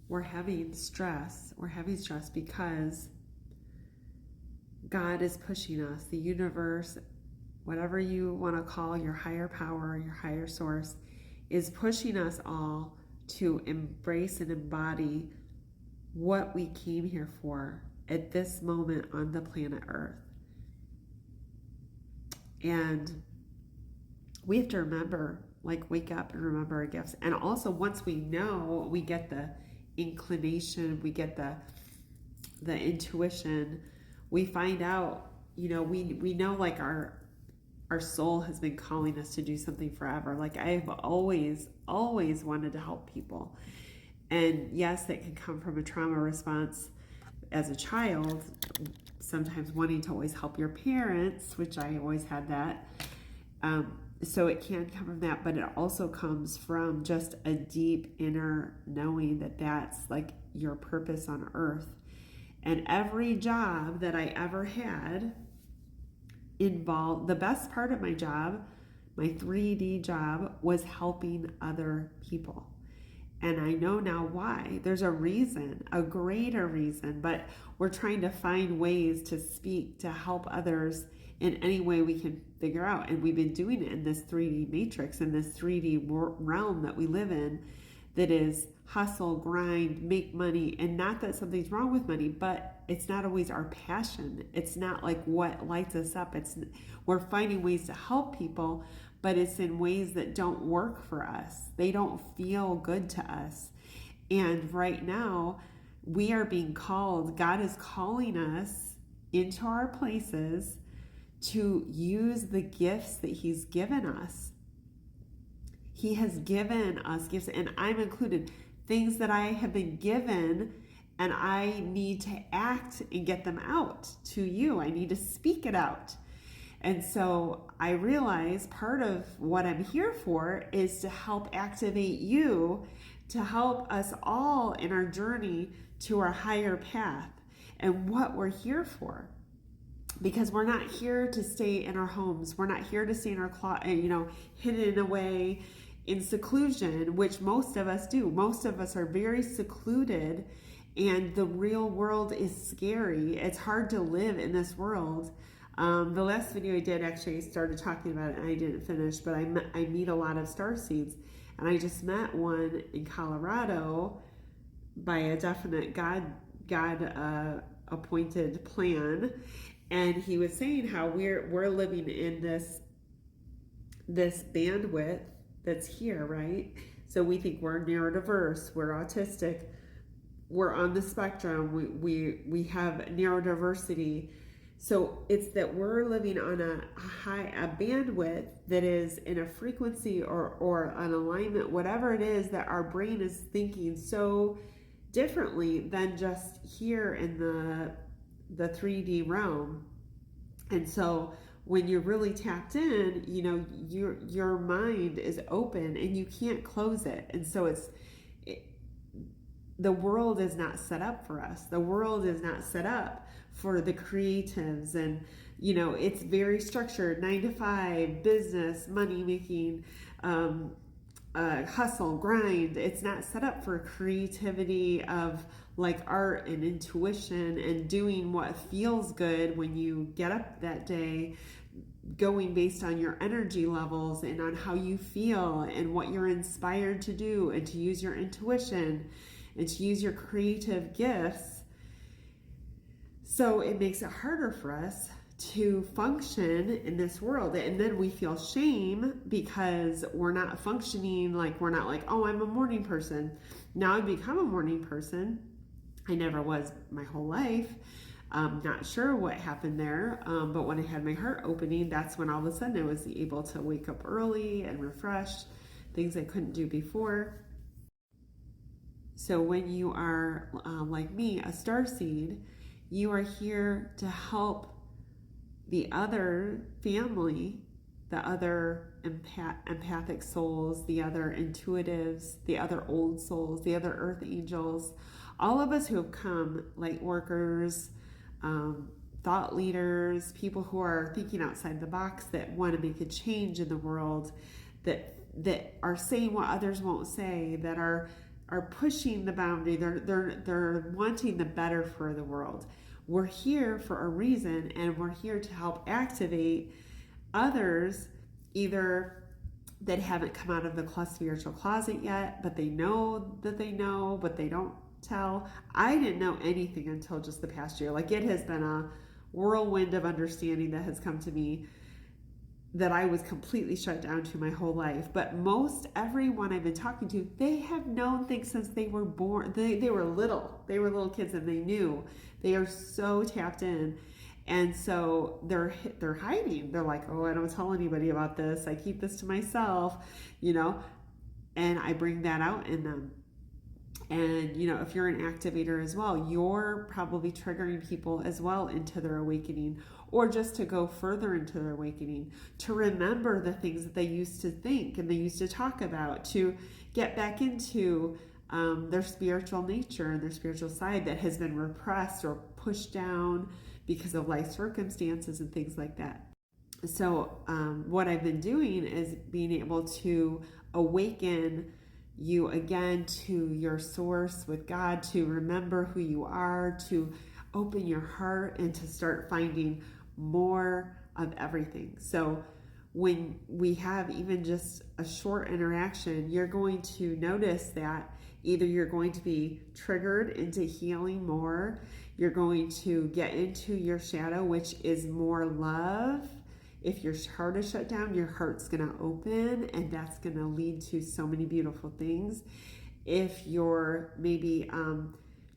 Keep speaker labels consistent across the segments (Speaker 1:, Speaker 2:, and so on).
Speaker 1: we're having stress. We're having stress because God is pushing us. The universe, whatever you want to call your higher power, your higher source, is pushing us all to embrace and embody what we came here for at this moment on the planet Earth. And we have to remember, like, wake up and remember our gifts. And also, once we know, we get the inclination, we get the intuition, we find out, we know, like, our soul has been calling us to do something forever. Like, I've always wanted to help people. And yes, that can come from a trauma response as a child, sometimes wanting to always help your parents, which I always had that. So it can come from that, but it also comes from just a deep inner knowing that that's like your purpose on earth. And every job that I ever had involved, the best part of my job, my 3D job, was helping other people. And I know now why. There's a reason, a greater reason, but we're trying to find ways to speak, to help others in any way we can figure out. And we've been doing it in this 3D matrix, in this 3D realm that we live in, that is hustle, grind, make money. And not that something's wrong with money, but it's not always our passion. It's not like what lights us up. We're finding ways to help people, but it's in ways that don't work for us. They don't feel good to us. And right now, we are being called, God is calling us into our places to use the gifts that He's given us. He has given us gifts, and I'm included, things that I have been given, and I need to act and get them out to you. I need to speak it out. And so I realize part of what I'm here for is to help activate you, to help us all in our journey to our higher path and what we're here for. Because we're not here to stay in our homes. We're not here to stay in our hidden away in seclusion, which most of us do. Most of us are very secluded, and the real world is scary. It's hard to live in this world. The last video I did, actually, I started talking about it and I didn't finish, but I meet a lot of starseeds, and I just met one in Colorado by a definite God appointed plan, and he was saying how we're living in this bandwidth that's here, right? So we think we're neurodiverse, we're autistic, we're on the spectrum, we have neurodiversity. So it's that we're living on a bandwidth that is in a frequency or an alignment, whatever it is, that our brain is thinking so differently than just here in the 3D realm. And so when you're really tapped in, your mind is open and you can't close it. And so the world is not set up for us. The world is not set up for the creatives, and it's very structured, 9 to 5, business, money making, hustle, grind. It's not set up for creativity of like art and intuition and doing what feels good when you get up that day, going based on your energy levels and on how you feel and what you're inspired to do, and to use your intuition and to use your creative gifts. So it makes it harder for us to function in this world. And then we feel shame because we're not functioning, like we're not like, oh, I'm a morning person. Now I've become a morning person. I never was my whole life. Not sure what happened there. But when I had my heart opening, that's when all of a sudden I was able to wake up early and refreshed, things I couldn't do before. So when you are like me, a starseed, you are here to help the other family, the other empathic souls, the other intuitives, the other old souls, the other earth angels, all of us who have come, light workers, thought leaders, people who are thinking outside the box, that want to make a change in the world, that are saying what others won't say, that are are pushing the boundary. They're wanting the better for the world. We're here for a reason, and we're here to help activate others, either that haven't come out of the spiritual closet yet, but they know that they know, but they don't tell. I didn't know anything until just the past year. Like, it has been a whirlwind of understanding that has come to me that I was completely shut down to my whole life. But most everyone I've been talking to, they have known things since they were born. They were little. They were little kids, and they knew. They are so tapped in. And so they're hiding. They're like, oh, I don't tell anybody about this. I keep this to myself, and I bring that out in them. And, if you're an activator as well, you're probably triggering people as well into their awakening, or just to go further into their awakening, to remember the things that they used to think and they used to talk about, to get back into their spiritual nature and their spiritual side that has been repressed or pushed down because of life circumstances and things like that. So what I've been doing is being able to awaken you again to your source with God, to remember who you are, to open your heart, and to start finding more of everything. So when we have even just a short interaction, you're going to notice that either you're going to be triggered into healing more, you're going to get into your shadow, which is more love. If your heart is shut down, your heart's going to open, and that's going to lead to so many beautiful things. If you're maybe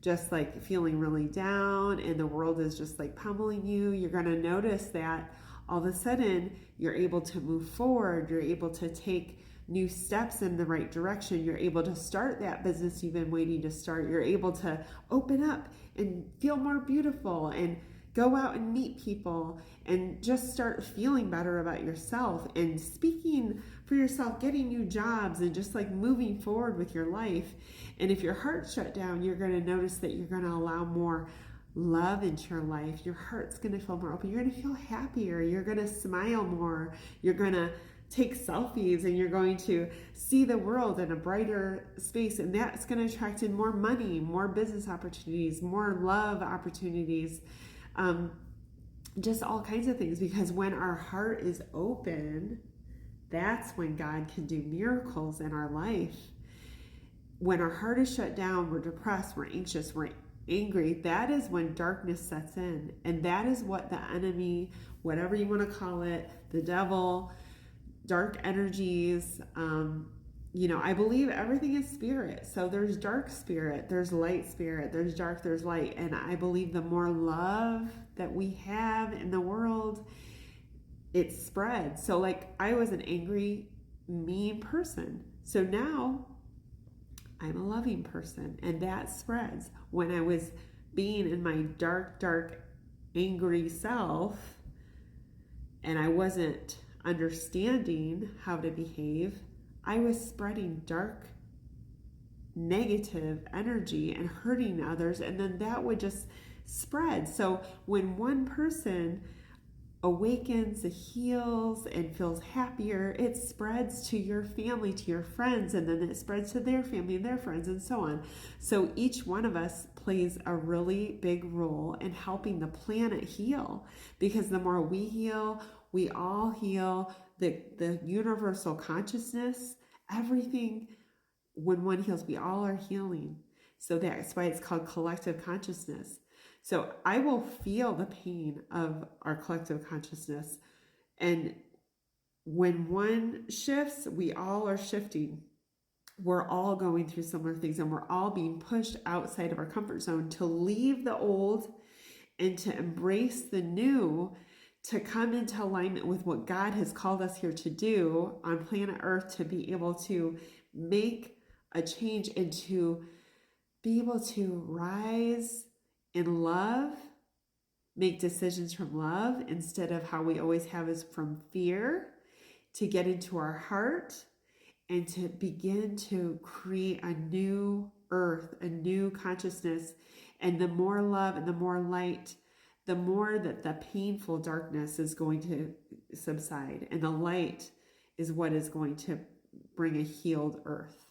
Speaker 1: just like feeling really down and the world is just like pummeling you, you're going to notice that all of a sudden you're able to move forward. You're able to take new steps in the right direction. You're able to start that business you've been waiting to start. You're able to open up and feel more beautiful and go out and meet people and just start feeling better about yourself and speaking for yourself, getting new jobs, and just like moving forward with your life. And if your heart's shut down, you're going to notice that you're going to allow more love into your life. Your heart's going to feel more open. You're going to feel happier. You're going to smile more. You're going to take selfies, and you're going to see the world in a brighter space. And that's going to attract in more money, more business opportunities, more love opportunities. Just all kinds of things, because when our heart is open, that's when God can do miracles in our life. When our heart is shut down, we're depressed, we're anxious, we're angry, that is when darkness sets in. And that is what the enemy, whatever you want to call it, the devil, dark energies, I believe everything is spirit. So there's dark spirit, there's light spirit, there's dark, there's light. And I believe the more love that we have in the world, it spreads. So like, I was an angry, mean person. So now I'm a loving person, and that spreads. When I was being in my dark, angry self, and I wasn't understanding how to behave, I was spreading dark, negative energy and hurting others, and then that would just spread. So when one person awakens, heals, and feels happier, it spreads to your family, to your friends, and then it spreads to their family and their friends, and so on. So each one of us plays a really big role in helping the planet heal, because the more we heal, we all heal. The universal consciousness, everything, when one heals, we all are healing. So that's why it's called collective consciousness. So I will feel the pain of our collective consciousness. And when one shifts, we all are shifting. We're all going through similar things, and we're all being pushed outside of our comfort zone to leave the old and to embrace the new, to come into alignment with what God has called us here to do on planet Earth, to be able to make a change and to be able to rise in love, make decisions from love instead of how we always have is from fear, to get into our heart and to begin to create a new earth, a new consciousness. And the more love and the more light, the more that the painful darkness is going to subside, and the light is what is going to bring a healed earth.